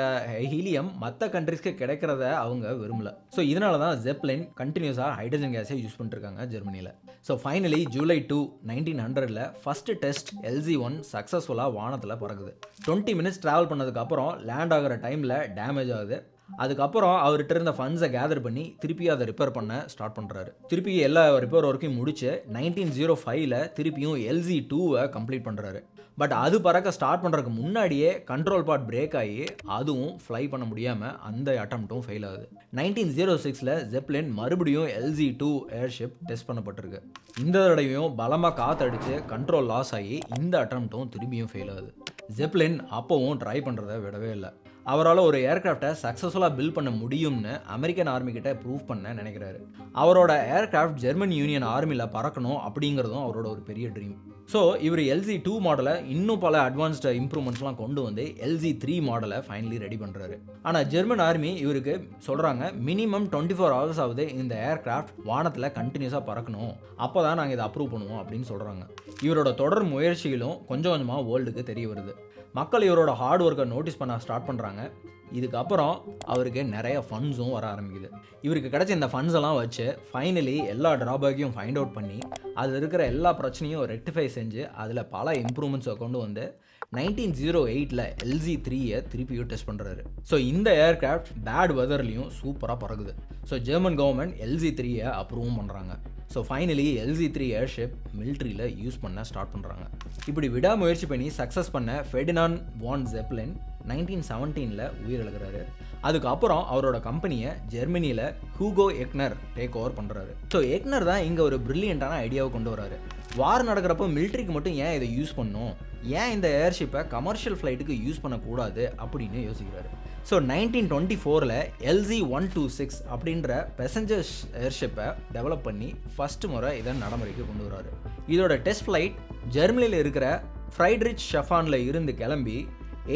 ஹீலியம் மற்ற கண்ட்ரீஸ்க்கு கிடைக்கிறத அவங்க விரும்பல. ஸோ இதனால தான் Zeppelin கண்டினியூஸாக ஹைட்ரஜன் கேஸை யூஸ் பண்ணிருக்காங்க ஜெர்மனியில். So finally July 2, 1900 first test LZ-1 சக்ஸஸ்ஃபுல்லாக வானத்தில் பறக்குது. 20 மினிட்ஸ் ட்ராவல் பண்ணதுக்கு அப்புறம் லேண்ட் ஆகிற டைமில் டேமேஜ் ஆகுது. அதுக்கப்புறம் அவர்கிட்ட இருந்த ஃபண்ட்ஸை கேதர் பண்ணி திருப்பி அதை ரிப்பேர் பண்ண ஸ்டார்ட் பண்ணுறாரு. திருப்பி எல்லா ரிப்பேர் ஒர்க்கையும் முடிச்சு 1905 திருப்பியும் LZ-2 கம்ப்ளீட் பண்ணுறாரு. பட் அது பறக்க ஸ்டார்ட் பண்ணுறதுக்கு முன்னாடியே கண்ட்ரோல் பார்ட் பிரேக் ஆகி அதுவும் ஃப்ளை பண்ண முடியாமல் அந்த அட்டம்ப்டும் ஃபெயில் ஆகுது. 1906 Zeppelin மறுபடியும் LZ-2 ஏர்ஷிப் டெஸ்ட் பண்ணப்பட்டிருக்கு. இந்த தடவையும் பலமாக காற்றடிச்சு கண்ட்ரோல் லாஸ் ஆகி இந்த அட்டம்ப்டும் திரும்பியும் ஃபெயில் ஆகுது. Zeppelin அப்போவும் ட்ரை பண்ணுறதை விடவே இல்லை. அவரால் ஒரு ஏர்கிராஃப்டை சக்ஸஸ்ஃபுல்லாக பில்ட் பண்ண முடியும்னு அமெரிக்கன் ஆர்மிக்கிட்ட ப்ரூவ் பண்ண நினைக்கிறாரு. அவரோட ஏர்கிராஃப்ட் ஜெர்மன் யூனியன் ஆர்மியில் பறக்கணும் அப்படிங்கிறதும் அவரோட ஒரு பெரிய ட்ரீம். ஸோ இவர் LZ-2 மாடலை இன்னும் பல அட்வான்ஸ்டு இம்ப்ரூவ்மெண்ட்ஸ்லாம் கொண்டு வந்து LZ-3 மாடலை ஃபைனலி ரெடி பண்ணுறாரு. ஆனால் ஜெர்மன் ஆர்மி இவருக்கு சொல்கிறாங்க மினிமம் 24 ஹவர்ஸ் ஆகுது இந்த ஏர்கிராஃப்ட் வானத்தில் கண்டினியூஸாக பறக்கணும், அப்போ தான் நாங்கள் இதை அப்ரூவ் பண்ணுவோம் அப்படின்னு சொல்கிறாங்க. இவரோட தொடர் முயற்சிகளும் கொஞ்சம் கொஞ்சமாக வேர்ல்டுக்கு தெரிய வருது. மக்கள் இவரோட ஹார்ட் ஒர்க்கை நோட்டீஸ் பண்ண ஸ்டார்ட் பண்ணுறாங்க. இதுக்கப்புறம் அவருக்கு நிறைய ஃபண்ட்ஸும் வர ஆரம்பிக்குது. இவருக்கு கிடைச்ச இந்த ஃபண்ட்ஸ் எல்லாம் வச்சு ஃபைனலி எல்லா ட்ராபேக்கையும் ஃபைண்ட் அவுட் பண்ணி அதில் இருக்கிற எல்லா பிரச்சனையும் ரெக்டிஃபை செஞ்சு அதில் பல இம்ப்ரூவ்மெண்ட்ஸை கொண்டு வந்து 1908 LZ-3 திருப்பியும் டெஸ்ட் பண்ணுறாரு. ஸோ இந்த ஏர்கிராஃப்ட் பேட் வெதர்லையும் சூப்பராக பறகுது. ஸோ ஜெர்மன் கவர்மெண்ட் LZ-3 அப்ரூவும் பண்ணுறாங்க. ஸோ ஃபைனலி LZ-3 ஏர்ஷிப் மிலிட்ரியில் யூஸ் பண்ண ஸ்டார்ட் பண்ணுறாங்க. இப்படி விடாமுயற்சி பண்ணி சக்ஸஸ் பண்ண ஃபெர்டினாண்ட் வான் Zeppelin 1917 உயிரிழக்கிறாரு. அதுக்கப்புறம் அவரோட கம்பெனியை ஜெர்மனியில் ஹூகோ எக்னர் டேக் ஓவர் பண்ணுறாரு. ஸோ எக்னர் தான் இங்கே ஒரு பிரில்லியண்டான ஐடியாவை கொண்டு வராரு. வார் நடக்கிறப்போ மிலிட்ரிக்கு மட்டும் ஏன் இதை யூஸ் பண்ணணும், ஏன் இந்த ஏர்ஷிப்பை கமர்ஷியல் ஃப்ளைட்டுக்கு யூஸ் பண்ணக்கூடாது அப்படின்னு யோசிக்கிறாரு. ஸோ 1924 LZ-126 அப்படின்ற பேசஞ்சர்ஸ் ஏர்ஷிப்பை டெவலப் பண்ணி ஃபர்ஸ்ட் முறை இதை நடைமுறைக்கு கொண்டு வராரு. இதோட டெஸ்ட் ஃப்ளைட் ஜெர்மனியில் இருக்கிற ஃப்ரைட்ரிச் ஷெஃபானில் இருந்து கிளம்பி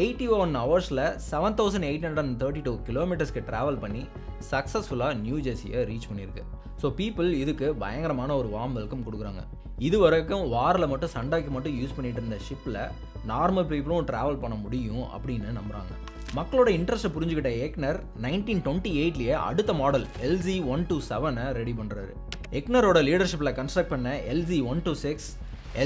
81 ஹவர்ஸில் 7832 கிலோமீட்டர்ஸ்க்கு ட்ராவல் பண்ணி சக்ஸஸ்ஃபுல்லாக நியூ ஜெர்சியை ரீச் பண்ணியிருக்கு. ஸோ பீப்புள் இதுக்கு பயங்கரமான ஒரு வார்ம் வெல்கம் கொடுக்குறாங்க. இது வரைக்கும் வாரில் மட்டும் சண்டைக்கு மட்டும் யூஸ் பண்ணிட்டு இருந்த ஷிப்பில் நார்மல் பீப்புளும் ட்ராவல் பண்ண முடியும் அப்படின்னு நம்புகிறாங்க. மக்களோட இன்ட்ரெஸ்ட்டை புரிஞ்சுக்கிட்ட ஏக்னர் 1928 அடுத்த மாடல் LZ-127 ரெடி பண்ணுறாரு. எக்னரோட லீடர்ஷிப்பில் கன்ஸ்ட்ரக்ட் பண்ண LZ-126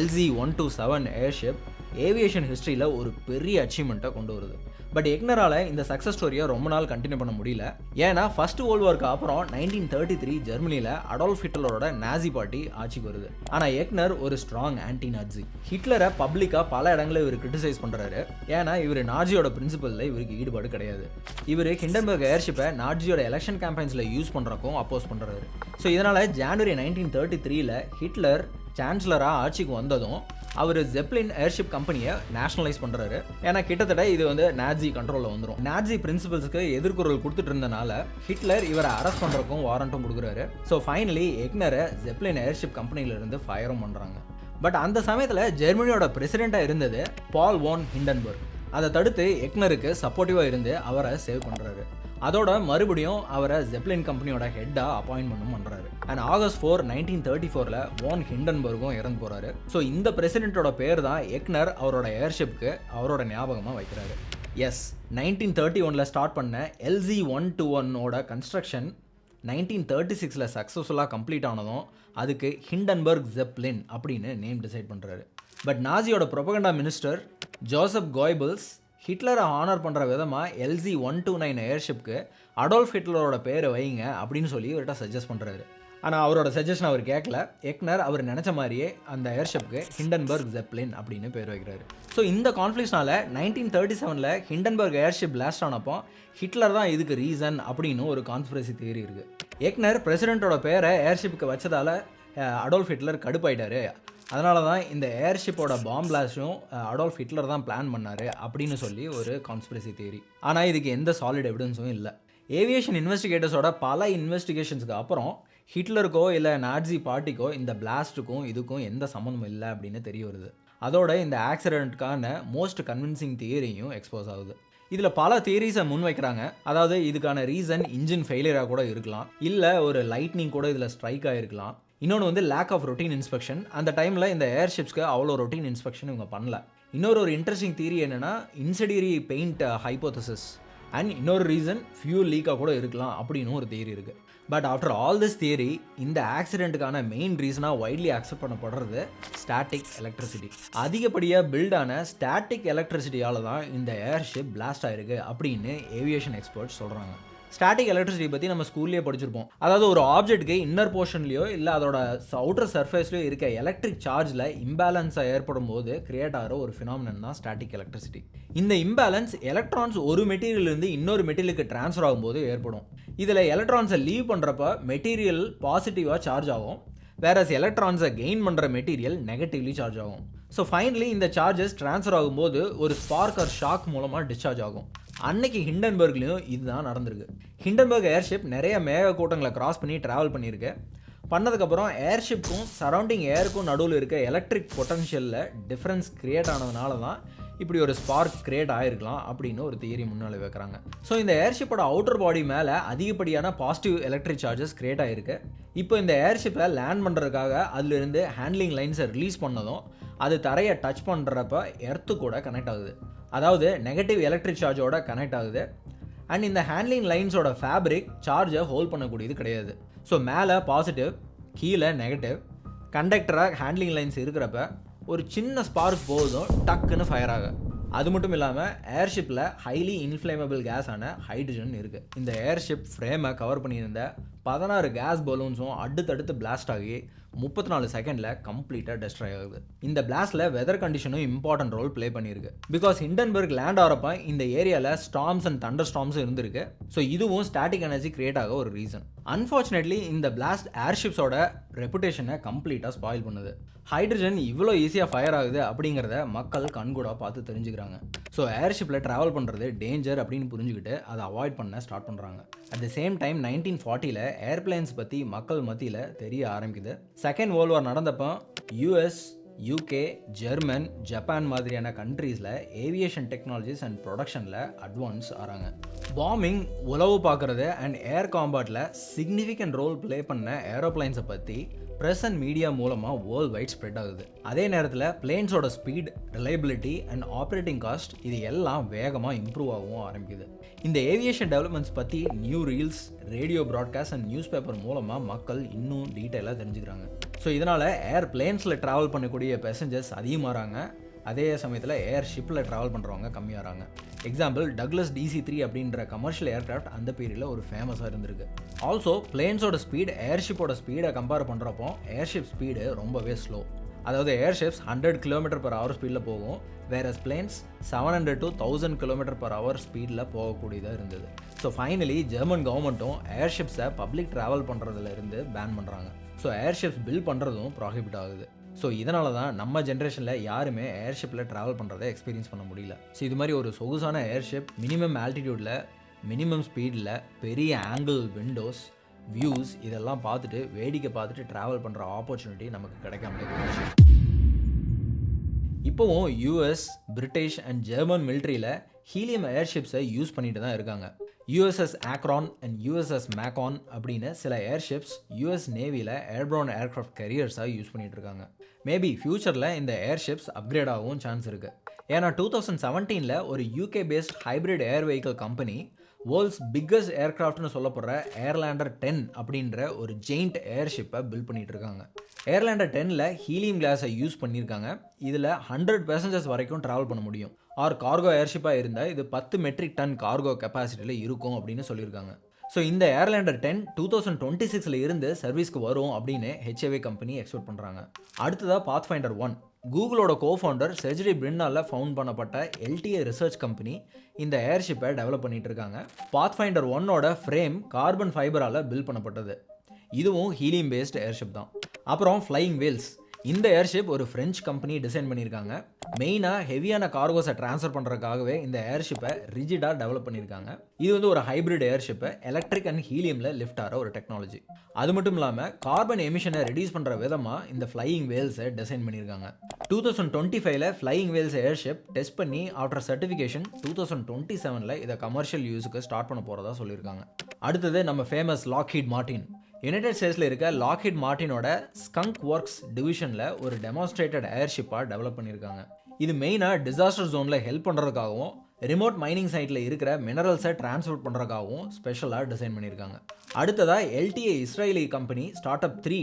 LZ-127 ஏர்ஷிப் ஏவியேஷன் ஹிஸ்ட்ரியில் ஒரு பெரிய அச்சீவ்மெண்ட்டை கொண்டு வருது. பட் எக்னரால் இந்த சக்ஸஸ் ஸ்டோரியை ரொம்ப நாள் கண்டினியூ பண்ண முடியல. ஏன்னா ஃபர்ஸ்ட் வேர்ல்டு வார்க்கு அப்புறம் 1933 ஜெர்மனியில் அடால்ஃப் ஹிட்லரோட நாசி பார்ட்டி ஆட்சிக்கு வருது. ஆனால் எக்னர் ஒரு ஸ்ட்ராங் ஆன்டி நாஜி. ஹிட்லரை பப்ளிக்காக பல இடங்களில் இவர் கிரிட்டிசைஸ் பண்ணுறாரு. ஏன்னா இவர் நாஜியோட பிரின்சிபலில் இவருக்கு ஈடுபாடு கிடையாது. இவர் ஹிண்டன்பர்க் ஏர்ஷிப்பை நாஜியோட எலெக்ஷன் கேம்பெயின்ஸில் யூஸ் பண்ணுறக்கும் அப்போஸ் பண்ணுறாரு. ஸோ இதனால் ஜனவரி 1933 ஹிட்லர் சான்சலராக ஆட்சிக்கு வந்ததும் அவர் ஜெப்லின் ஏர்ஷிப் கம்பெனியை நேஷனலைஸ் பண்ணுறாரு. ஏன்னா கிட்டத்தட்ட இது நாஜி கண்ட்ரோலில் வந்துடும். நாஜி பிரின்சிபல்ஸுக்கு எதிர்குரல் கொடுத்துட்டு இருந்தனால ஹிட்லர் இவரை அரெஸ்ட் பண்ணுறக்கும் வாரண்ட்டும் கொடுக்குறாரு. ஸோ ஃபைனலி எக்னரை ஜெப்லின் ஏர்ஷிப் கம்பெனியிலிருந்து ஃபயரும் பண்ணுறாங்க. பட் அந்த சமயத்தில் ஜெர்மனியோட பிரசிடெண்ட்டாக இருந்தது பால் வான் ஹிண்டன்பர்க். அதை தடுத்து எக்னருக்கு சப்போர்ட்டிவாக இருந்து அவரை சேவ் பண்ணுறாரு. அதோட மறுபடியும் அவரை ஜெப்லின் கம்பெனியோட ஹெட்டாக அப்பாயின்மெண்ட்டும் பண்ணுறாரு. அண்ட் August 4, 1934 வான் ஹிண்டன்பர்கும் இறந்து போகிறாரு. ஸோ இந்த பிரசிடென்ட்டோட பேர் தான் எக்னர் அவரோட ஏர்ஷிப்க்கு அவரோட ஞாபகமாக வைக்கிறாரு. எஸ், 1931 ஸ்டார்ட் பண்ண LZ-121 கன்ஸ்ட்ரக்ஷன் 1936 சக்ஸஸ்ஃபுல்லாக கம்ப்ளீட் ஆனதும் அதுக்கு ஹிண்டன்பர்க் ஜெப்லின் அப்படின்னு நேம் டிசைட் பண்ணுறாரு. பட் நாசியோட ப்ரொபகண்டா மினிஸ்டர் ஜோசப் கோய்பல்ஸ் ஹிட்லரை ஆனர் பண்ணுற விதமாக LZ-129 ஏர்ஷிப்க்கு அடால்ஃப் ஹிட்லரோட பேரை வைங்க அப்படின்னு சொல்லி இவர்கிட்ட சஜஸ்ட் பண்ணுறாரு. ஆனால் அவரோட சஜஷன் அவர் கேட்கல. எக்னர் அவர் நினச்ச மாதிரியே அந்த ஏர்ஷிப்க்கு ஹிண்டன்பர்க் ஜெப்லின் அப்படின்னு பேர் வைக்கிறாரு. ஸோ இந்த கான்ஃப்ளிக்ஸ்னால 1937 ஹிண்டன்பர்க் ஏர்ஷிப் பிளாஸ்ட் ஆனப்போ ஹிட்லர் தான் இதுக்கு ரீசன் அப்படின்னு ஒரு கான்ஸ்பிரசி தியரி இருக்குது. எக்னர் பிரசிடென்ட்டோட பேரை ஏர்ஷிப்புக்கு வச்சதால் அடால்ஃப் ஹிட்லர் கடுப்பாயிட்டாரு. அதனால தான் இந்த ஏர்ஷிப்போட பாம் பிளாஸ்டும் அடால்ஃப் ஹிட்லர் தான் பிளான் பண்ணார் அப்படின்னு சொல்லி ஒரு கான்ஸ்பிரசி தியரி. ஆனால் இதுக்கு எந்த சாலிட் எவிடன்ஸும் இல்லை. ஏவியேஷன் இன்வெஸ்டிகேட்டர்ஸோட பல இன்வெஸ்டிகேஷன்ஸுக்கு அப்புறம் ஹிட்லருக்கோ இல்லை நாட்சி பார்ட்டிக்கோ இந்த பிளாஸ்ட்டுக்கும் இதுக்கும் எந்த சம்மந்தமும் இல்லை அப்படின்னு தெரிய வருது. அதோட இந்த ஆக்சிடென்ட்கான மோஸ்ட் கன்வின்சிங் தியரியும் எக்ஸ்போஸ் ஆகுது. இதில் பல தியரிஸை முன்வைக்கிறாங்க. அதாவது இதுக்கான ரீசன் இன்ஜின் ஃபெயிலியராக கூட இருக்கலாம், இல்லை ஒரு லைட்னிங் கூட இதில் ஸ்ட்ரைக் ஆகிருக்கலாம். இன்னொன்று லேக் ஆஃப் ரொட்டீன் இன்ஸ்பெக்ஷன். அந்த டைமில் இந்த ஏர்ஷிப்ஸ்க்கு அவ்வளோ ரொட்டீன் இன்ஸ்பெக்ஷன் இவங்க பண்ணல. இன்னொரு இன்ட்ரெஸ்டிங் தியரி என்னென்னா இன்செடியரி பெயிண்ட் ஹைப்போதசிஸ். அண்ட் இன்னொரு ரீசன் ஃபியூல் லீக்காக கூட இருக்கலாம் அப்படின்னு ஒரு தியரி இருக்குது. But after all this theory இந்த ஆக்சிடென்ட்டுக்கான மெயின் ரீசனாக வைட்லி அக்செப்ட் பண்ணப்படுறது ஸ்டாட்டிக் எலக்ட்ரிசிட்டி. அதிகப்படியாக பில்டான ஸ்டாட்டிக் எலக்ட்ரிசிட்டியால் தான் இந்த ஏர்ஷிப் பிளாஸ்ட் ஆகிருக்கு அப்படின்னு ஏவியேஷன் எக்ஸ்பர்ட்ஸ் சொல்கிறாங்க. ஸ்டாட்டிக் எலக்ட்ரிசிட்டி பற்றி நம்ம ஸ்கூல்லேயே படிச்சிருப்போம். அதாவது ஒரு ஆப்ஜெக்ட்டுக்கு இன்னர் போர்ஷன்லையோ இல்லை அதோட அவுட்டர் சர்ஃபேஸ்லையோ இருக்க எலக்ட்ரிக் சார்ஜில் இம்பேலன்ஸாக ஏற்படும் போது கிரியேட் ஆகிற ஒரு ஃபினாமினன் தான் ஸ்டாட்டிக் எலக்ட்ரிசிட்டி. இந்த இம்பேலன்ஸ் எலக்ட்ரான்ஸ் ஒரு மெட்டீரியல்லேருந்து இன்னொரு மெட்டீரியலுக்கு ட்ரான்ஸ்ஃபர் ஆகும்போது ஏற்படும். இதில் எலக்ட்ரான்ஸை லீவ் பண்ணுறப்ப மெட்டீரியல் பாசிட்டிவாக சார்ஜ் ஆகும், வேறஸ் எலக்ட்ரான்ஸை கெயின் பண்ணுற மெட்டீரியல் நெகட்டிவ்லி சார்ஜ் ஆகும். ஸோ ஃபைனலி இந்த சார்ஜஸ் ட்ரான்ஸ்ஃபர் ஆகும்போது ஒரு ஸ்பார்க் ஆர் ஷாக் மூலமாக டிஸ்சார்ஜ் ஆகும். அன்னைக்கு ஹிண்டன்பர்க்லேயும் இதுதான் நடந்திருக்கு. ஹிண்டன்பர்க் ஏர்ஷிப் நிறைய மேகக்கூட்டங்களை கிராஸ் பண்ணி ட்ராவல் பண்ணியிருக்கு. பண்ணதுக்கப்புறம் ஏர்ஷிப்புக்கும் சரௌண்டிங் ஏருக்கும் நடுவில் இருக்க எலக்ட்ரிக் பொட்டன்ஷியலில் டிஃப்ரென்ஸ் க்ரியேட் ஆனதுனால தான் இப்படி ஒரு ஸ்பார்க் கிரியேட் ஆகிருக்கலாம் அப்படின்னு ஒரு தியரி முன்னால் வைக்கிறாங்க. ஸோ இந்த ஏர்ஷிப்போட அவுட்டர் பாடி மேலே அதிகப்படியான பாசிட்டிவ் எலக்ட்ரிக் சார்ஜஸ் கிரியேட் ஆகிருக்கு. இப்போ இந்த ஏர்ஷிப்பை லேண்ட் பண்ணுறதுக்காக அதிலிருந்து ஹேண்ட்லிங் லைன்ஸை ரிலீஸ் பண்ணதும் அது தரையை டச் பண்ணுறப்ப எர்த்து கூட கனெக்ட் ஆகுது. அதாவது நெகட்டிவ் எலக்ட்ரிக் சார்ஜோட கனெக்ட் ஆகுது. அண்ட் இந்த ஹேண்ட்லிங் லைன்ஸோட ஃபேப்ரிக் சார்ஜை ஹோல்ட் பண்ணக்கூடியது கிடையாது. ஸோ மேலே பாசிட்டிவ், கீழே நெகட்டிவ், கண்டக்டராக ஹேண்ட்லிங் லைன்ஸ் இருக்கிறப்ப ஒரு சின்ன ஸ்பார்க் போதும் டக்குன்னு ஃபயர் ஆக. அது மட்டும் இல்லாமல் ஏர்ஷிப்பில் ஹைலி இன்ஃப்ளேமபிள் கேஸான ஹைட்ரஜன் இருக்குது. இந்த ஏர்ஷிப் ஃப்ரேமை கவர் பண்ணியிருந்த 16 கேஸ் பலூன்ஸும் அடுத்தடுத்து பிளாஸ்ட் ஆகி 34 செகண்டில் கம்ப்ளீட்டாக டெஸ்ட்ராய் ஆகுது. இந்த பிளாஸ்ட்டில் வெதர் கண்டிஷனும் இம்பார்ட்டன்ட் ரோல் ப்ளே பண்ணியிருக்கு. பிகாஸ் ஹிண்டன்பர்க் லேண்ட் ஆகிறப்ப இந்த ஏரியாவில் ஸ்டார்ம்ஸ் அண்ட் தண்டர் ஸ்டார்ம்ஸும் இருந்திருக்கு. ஸோ இதுவும் ஸ்டாட்டிக் எனர்ஜி கிரியேட் ஆக ஒரு ரீசன். அன்ஃபார்ச்சுனேட்லி இந்த பிளாஸ்ட் ஏர்ஷிப்ஸோட ரெப்புடேஷனை கம்ப்ளீட்டாக ஸ்பாயில் பண்ணுது. ஹைட்ரஜன் இவ்வளோ ஈஸியாக ஃபயர் ஆகுது அப்படிங்கிறத மக்கள் கண்கூடாக பார்த்து தெரிஞ்சுக்கிறாங்க. ஸோ ஏர்ஷிப்பில் ட்ராவல் பண்ணுறது டேஞ்சர் அப்படின்னு புரிஞ்சுக்கிட்டு அதை அவாய்ட் பண்ண ஸ்டார்ட் பண்ணுறாங்க. At the same time 1940 airplanes பற்றி மக்கள் மத்தியில் தெரிய ஆரம்பிக்குது. செகண்ட் வேர்ல்டு வார் நடந்தப்போ யூஎஸ், யூகே, ஜெர்மன், ஜப்பான் மாதிரியான கண்ட்ரீஸில் ஏவியேஷன் டெக்னாலஜிஸ் அண்ட் ப்ரொடக்ஷனில் அட்வான்ஸ் ஆகிறாங்க. பாம்பிங், உளவு பார்க்குறது அண்ட் ஏர் காம்பாட்டில் சிக்னிஃபிகண்ட் ரோல் ப்ளே பண்ண ஏரோப்ளைன்ஸை பற்றி ப்ரெஸ் அண்ட் மீடியா மூலமாக வேர்ல்ட் வைட் ஸ்ப்ரெட் ஆகுது. அதே நேரத்தில் பிளேன்ஸோட speed, reliability and operating cost இது எல்லாம் வேகமாக இம்ப்ரூவ் ஆகவும் ஆரம்பிக்குது. இந்த ஏவியேஷன் டெவலப்மெண்ட்ஸ் பற்றி new reels, radio broadcast and news paper மூலமாக மக்கள் இன்னும் டீட்டெயிலாக தெரிஞ்சுக்கிறாங்க. ஸோ இதனால் ஏர் பிளேன்ஸில் ட்ராவல் பண்ணக்கூடிய பேசஞ்சர்ஸ் அதிகமாகறாங்க. அதே சமயத்தில் ஏர் ஷிப்பில் ட்ராவல் பண்ணுறவங்க கம்மியாகிறாங்க. எக்ஸாம்பிள் டக்ளஸ் DC-3 அப்படின்ற கமர்ஷியல் ஏர்க்ராஃப்ட் அந்த பீரியடில் ஒரு ஃபேமஸாக இருந்திருக்கு. ஆல்சோ பிளேன்ஸோட ஸ்பீட் ஏர்ஷிப்போட ஸ்பீடை கம்பேர் பண்ணுறப்போ ஏர்ஷிப் ஸ்பீடு ரொம்பவே ஸ்லோ. அதாவது ஏர்ஷிப்ஸ் 100 km/h ஸ்பீடில் போகும், வேற பிளேன்ஸ் 700 to 1000 km/h ஸ்பீடில் போகக்கூடியதாக இருந்தது. ஸோ ஃபைனலி ஜெர்மன் கவர்மெண்ட்டும் ஏர்ஷிப்ஸை பப்ளிக் ட்ராவல் பண்ணுறதுல இருந்து பேன் பண்ணுறாங்க. ஸோ ஏர்ஷிப்ஸ் பில் பண்ணுறதும் ப்ராஹிபிட் ஆகுது. ஸோ இதனால தான் நம்ம ஜென்ரேஷனில் யாருமே ஏர்ஷிப்பில் ட்ராவல் பண்ணுறதை எக்ஸ்பீரியன்ஸ் பண்ண முடியல. ஸோ இது மாதிரி ஒரு சொகுசான ஏர்ஷிப் மினிமம் ஆல்டிடியூடில் மினிமம் ஸ்பீடில் பெரிய ஆங்கிள் விண்டோஸ் வியூஸ் இதெல்லாம் பார்த்துட்டு வேடிக்கை பார்த்துட்டு ட்ராவல் பண்ணுற ஆப்பர்ச்சுனிட்டி நமக்கு கிடைக்காமலே போயிடுச்சு. இப்போவும் யூஎஸ், பிரிட்டிஷ் அண்ட் ஜெர்மன் மிலிட்ரியில் ஹீலியம் ஏர்ஷிப்ஸை யூஸ் பண்ணிட்டு தான் இருக்காங்க. USS Akron and USS Macon அப்படின்னு சில ஏர்ஷிப்ஸ் US நேவியில் ஏர்போர்ன் ஏர்க்ராஃப்ட் கேரியர்ஸாக யூஸ் பண்ணிட்டு இருக்காங்க. மேபி ஃபியூச்சரில் இந்த ஏர்ஷிப்ஸ் அப்கிரேட் ஆகவும் சான்ஸ் இருக்குது. ஏன்னா 2017 ஒரு UK பேஸ்ட் ஹைப்ரிட் ஏர் வெஹிக்கிள் கம்பெனி வேர்ல்ட்ஸ் பிக்கஸ்ட் ஏர்க்ராஃப்ட்னு சொல்லப்படுற ஏர்லேண்டர் 10 அப்படின்ற ஒரு ஜெயிண்ட் ஏர்ஷிப்பை பில்ட் பண்ணிட்டு இருக்காங்க. ஏர்லேண்டர் 10ல் ஹீலியம் கிளாஸை யூஸ் பண்ணியிருக்காங்க. இதில் 100 பேசஞ்சர்ஸ் வரைக்கும் ட்ராவல் பண்ண முடியும். கார்கோ ஏர்ஷிப்பாக இருந்தால் இது 10 மெட்ரிக் டன் கார்கோ கெப்பாசிட்டியில் இருக்கும் அப்படின்னு சொல்லியிருக்காங்க. ஸோ இந்த ஏர்லேண்டர் 10 2026 இருந்து சர்வீஸ்க்கு வரும் அப்படின்னு HAV கம்பெனி எக்ஸ்பெக்ட் பண்ணுறாங்க. அடுத்ததாக பாத்ஃபைண்டர் 1 கூகுளோட கோஃபவுண்டர் செர்ஜரி பிரின்னால ஃபவுண்ட் பண்ணப்பட்ட LTA ரிசர்ச் கம்பெனி இந்த ஏர்ஷிப்பை டெவலப் பண்ணிட்டு இருக்காங்க. பாத்ஃபைண்டர் 1ஓட ஃப்ரேம் கார்பன் ஃபைபரால் பில்ட் பண்ணப்பட்டது. இதுவும் ஹீலியம் பேஸ்ட் ஏர்ஷிப் தான். அப்புறம் ஃப்ளையிங் வேல்ஸ், இந்த ஏர்ஷிப் ஒரு ஃப்ரெஞ்ச் கம்பெனி டிசைன் பண்ணியிருக்காங்க. மெயினாக ஹெவியான கார்கோஸை ட்ரான்ஸ்ஃபர் பண்ணுறதுக்காகவே இந்த ஏர்ஷிப்பை ரிஜிடாக டெவலப் பண்ணியிருக்காங்க. இது ஒரு ஹைப்ரிட் ஏர்ஷிப்பை எலக்ட்ரிக் அண்ட் ஹீலியமில் லிஃப்ட் ஆகிற ஒரு டெக்னாலஜி. அது மட்டும் இல்லாமல் கார்பன் எமிஷனை ரெடியூஸ் பண்ணுற விதமாக இந்த ஃப்ளையிங் வேல்ஸை டிசைன் பண்ணியிருக்காங்க. 2025 ஃப்ளையிங் வேல்ஸ் ஏர்ஷிப் டெஸ்ட் பண்ணி ஆஃப்டர் சர்டிஃபிகேஷன் 2027 இதை கமர்ஷியல் யூஸுக்கு ஸ்டார்ட் பண்ண போகிறதா சொல்லியிருக்காங்க. அடுத்தது நம்ம ஃபேமஸ் லாக்ஹீட் மார்டின். யுனைடெட் ஸ்டேட்ஸில் இருக்க லாக்ஹீட் மார்டினோட ஸ்கங்க் ஒர்க்ஸ் டிவிஷனில் ஒரு டெமான்ஸ்ட்ரேட்டட் ஏர்ஷிப்பாக டெவலப் பண்ணியிருக்காங்க. இது மெயினாக டிசாஸ்டர் ஜோனில் ஹெல்ப் பண்ணுறதுக்காகவும் ரிமோட் மைனிங் சைட்டில் இருக்கிற மினரல்ஸை டிரான்ஸ்போர்ட் பண்ணுறதுக்காகவும் ஸ்பெஷலாக டிசைன் பண்ணியிருக்காங்க. அடுத்ததாக LTA Israeli company start up 3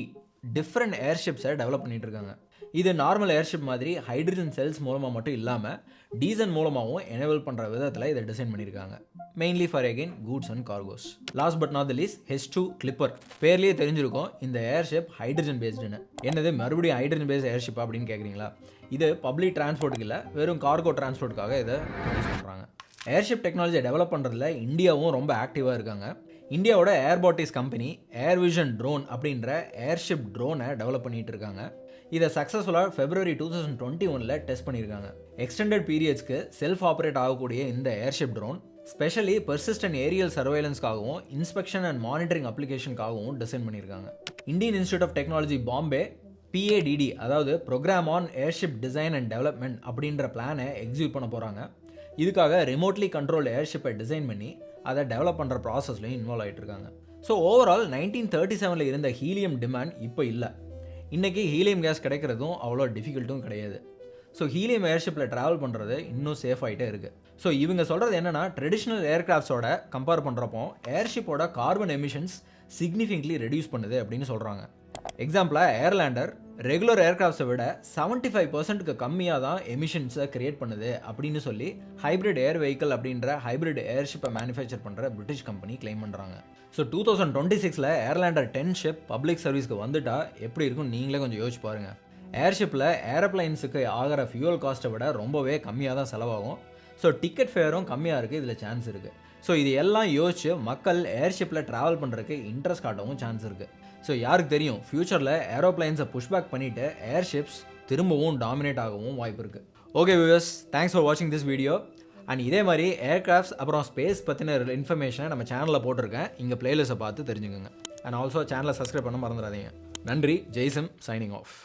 different ஏர்ஷிப்ஸை டெவலப் பண்ணிட்டு இருக்காங்க. இது நார்மல் ஏர்ஷிப் மாதிரி ஹைட்ரஜன் செல்ஸ் மூலமாக மட்டும் இல்லாமல் டீசல் மூலமாகவும் எனேபிள் பண்ணுற விதத்தில் இதை டிசைன் பண்ணியிருக்காங்க. Mainly for again goods and cargos. Last but not the least H2 clipper. பேர்லேயே தெரிஞ்சிருக்கும் இந்த ஏர்ஷிப் ஹைட்ரஜன் பேஸ்டுன்னு. என்னது மறுபடியும் ஹைட்ரஜன் பேஸ்ட் ஏர்ஷிப் அப்படின்னு கேட்குறீங்களா? இது பப்ளிக் டிரான்ஸ்போர்ட்டுக்கு இல்லை, வெறும் கார்கோ டிரான்ஸ்போர்ட்டுக்காக இதை யூஸ் பண்ணுறாங்க. ஏர்ஷிப் டெக்னாலஜியை டெவலப் பண்ணுறதுல இந்தியாவும் ரொம்ப ஆக்டிவாக இருக்காங்க. இந்தியாவோட ஏர்பாட்டிஸ் கம்பெனி ஏர்விஷன் ட்ரோன் அப்படின்ற ஏர்ஷிப் ட்ரோனை டெவலப் பண்ணிட்டு இருக்காங்க. இதை சக்ஸஸ்ஃபுல்லாக February 2021 டெஸ்ட் பண்ணியிருக்காங்க. எக்ஸ்டெண்டட் பீரியட்ஸ்க்கு செல்ஃப் ஆப்ரேட் ஆகக்கூடிய இந்த airship drone specially persistent aerial சர்வைலன்ஸ்க்காகவும் இன்ஸ்பெக்ஷன் அண்ட் மானிட்டரிங் அப்ளிகேஷனுக்காகவும் டிசைன் பண்ணியிருக்காங்க. Indian institute of technology Bombay PADD அதாவது program on airship design and development அப்படின்ற பிளானை எக்ஸிக்யூட் பண்ண போகிறாங்க. இதுக்காக ரிமோட்லி கண்ட்ரோல்டு ஏர்ஷிப்பை டிசைன் பண்ணி அதை டெவலப் பண்ணுற ப்ராசஸ்லையும் இன்வால்வ் ஆகிட்டு இருக்காங்க. ஸோ ஓவரால் 1937 இருந்த ஹீலியம் டிமாண்ட் இப்போ இல்லை. இன்றைக்கி ஹீலியம் கேஸ் கிடைக்கிறதும் அவ்வளோ டிஃபிகல்ட்டும் கிடையாது. ஸோ ஹீலியம் ஏர்ஷிப்பில் ட்ராவல் பண்ணுறது இன்னும் சேஃப் ஆகிட்டே இருக்குது. ஸோ இவங்க சொல்கிறது என்னென்னா ட்ரெடிஷ்னல் ஏர்க்ராஃப்ட்ஸோட கம்பேர் பண்ணுறப்போ ஏர்ஷிப்போட கார்பன் எமிஷன்ஸ் சிக்னிஃபிகண்ட்லி ரெடியூஸ் பண்ணுது அப்படின்னு சொல்கிறாங்க. எக்ஸாம்பிளாக ஏர்லேண்டர் ரெகுலர் ஏர்க்ராஃப்ட்ஸை விட 75% கம்மியாக தான் எமிஷன்ஸை கிரியேட் பண்ணுது அப்படின்னு சொல்லி ஹைப்ரிட் ஏர் வெஹிக்கிள் அப்படின்ற ஹைப்ரிட் ஏர்ஷிப்பை மேனுஃபேக்சர் பண்ணுற பிரிட்டிஷ் கம்பெனி கிளைம் பண்ணுறாங்க. ஸோ 2026 ஏர்லேண்டர் 10 ஷிப் பப்ளிக் சர்வீஸ்க்கு வந்துட்டா எப்படி இருக்கும் நீங்களே கொஞ்சம் யோசிச்சு பாருங்கள். ஏர்ஷிப்பில் ஏரோப்ளைன்ஸுக்கு ஆகிற ஃபியூல் காஸ்ட்டை விட ரொம்பவே கம்மியாக தான் செலவாகும். ஸோ டிக்கெட் ஃபேரும் கம்மியாக இருக்குது, இதில் சான்ஸ் இருக்குது. ஸோ இது எல்லாம் யோசிச்சு மக்கள் ஏர்ஷிப்பில் ட்ராவல் பண்ணுறதுக்கு இன்ட்ரெஸ்ட் காட்டவும் சான்ஸ் இருக்குது. ஸோ யாருக்கு தெரியும் ஃப்யூச்சரில் ஏரோப்ளைன்ஸை புஷ்பேக் பண்ணிவிட்டு ஏர்ஷிப்ஸ் திரும்பவும் டாமினேட் ஆகவும் வாய்ப்பு இருக்குது. ஓகே வியூவர்ஸ், தேங்க்ஸ் ஃபார் வாட்சிங் திஸ் வீடியோ. அண்ட் இதே மாதிரி ஏர்கிராஃப்ட்ஸ் அப்புறம் ஸ்பேஸ் பற்றின இன்ஃபர்மேஷனை நம்ம சேனலில் போட்டிருக்கேன். இங்கே பிளேலிஸ்ட்டை பார்த்து தெரிஞ்சுக்கோங்க. அண்ட் ஆல்சோ சேனலை சப்ஸ்கிரைப் பண்ண மறந்துடாதீங்க. நன்றி. ஜெய்சம் சைனிங் ஆஃப்.